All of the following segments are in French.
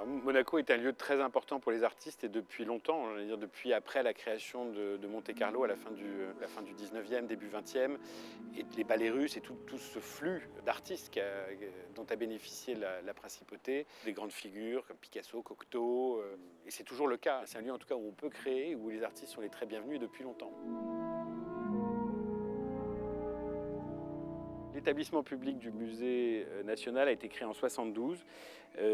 Alors, Monaco est un lieu très important pour les artistes et depuis longtemps, je veux dire depuis après la création de Monte-Carlo à la fin du 19e, début 20e, et les ballets russes et tout ce flux d'artistes dont a bénéficié la principauté, des grandes figures comme Picasso, Cocteau, et c'est toujours le cas. C'est un lieu en tout cas où on peut créer, où les artistes sont les très bienvenus et depuis longtemps. L'établissement public du musée national a été créé en 1972.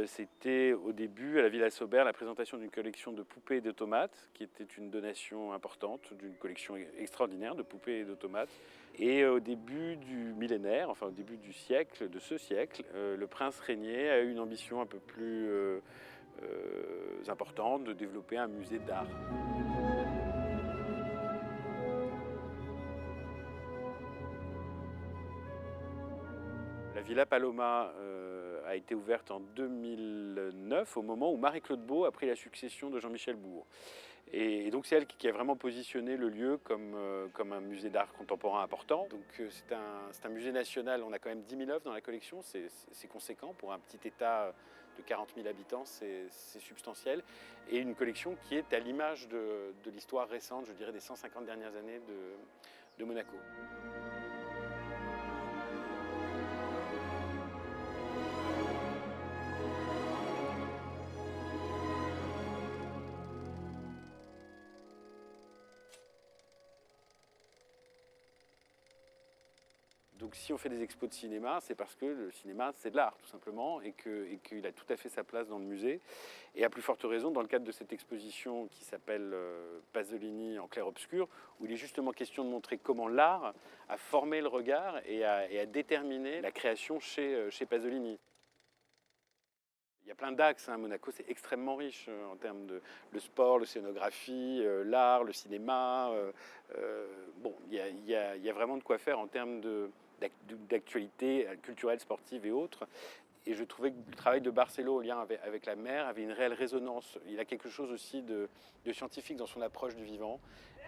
C'était au début, à la Villa Saubert, la présentation d'une collection de poupées et d'automates, qui était une donation importante, d'une collection extraordinaire de poupées et d'automates. Et au début du millénaire, enfin au début du siècle, de ce siècle, le prince régnier a eu une ambition un peu plus importante de développer un musée d'art. La Villa Paloma a été ouverte en 2009, au moment où Marie-Claude Beau a pris la succession de Jean-Michel Bourg. Et donc c'est elle qui a vraiment positionné le lieu comme un musée d'art contemporain important. Donc c'est un musée national, on a quand même 10 000 œuvres dans la collection, c'est conséquent pour un petit État de 40 000 habitants, c'est substantiel. Et une collection qui est à l'image de l'histoire récente, je dirais des 150 dernières années de Monaco. Donc si on fait des expos de cinéma, c'est parce que le cinéma, c'est de l'art, tout simplement, et qu'il a tout à fait sa place dans le musée. Et à plus forte raison, dans le cadre de cette exposition qui s'appelle Pasolini en clair-obscur, où il est justement question de montrer comment l'art a formé le regard et a déterminé la création chez Pasolini. Il y a plein d'axes, hein. Monaco, c'est extrêmement riche en termes de le sport, l'océanographie, l'art, le cinéma. Bon, il y a vraiment de quoi faire en termes d'actualité culturelle, sportive et autres. Et je trouvais que le travail de Barcelo au lien avec la mer avait une réelle résonance. Il a quelque chose aussi de scientifique dans son approche du vivant.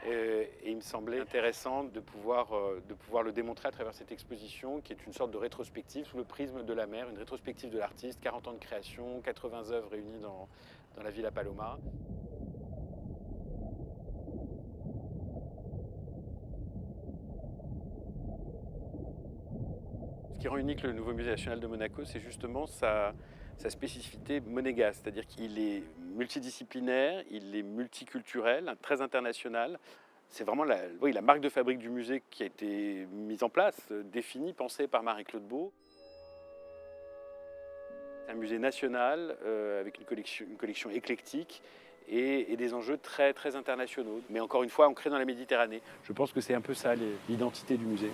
Et il me semblait intéressant de pouvoir le démontrer à travers cette exposition qui est une sorte de rétrospective sous le prisme de la mer, une rétrospective de l'artiste, 40 ans de création, 80 œuvres réunies dans la Villa Paloma. Ce qui rend unique le nouveau musée national de Monaco, c'est justement sa spécificité monégasque, c'est-à-dire qu'il est multidisciplinaire, il est multiculturel, très international. C'est vraiment la marque de fabrique du musée qui a été mise en place, définie, pensée par Marie-Claude Beau. C'est un musée national avec une collection éclectique et des enjeux très, très internationaux. Mais encore une fois, ancrés dans la Méditerranée. Je pense que c'est un peu ça l'identité du musée.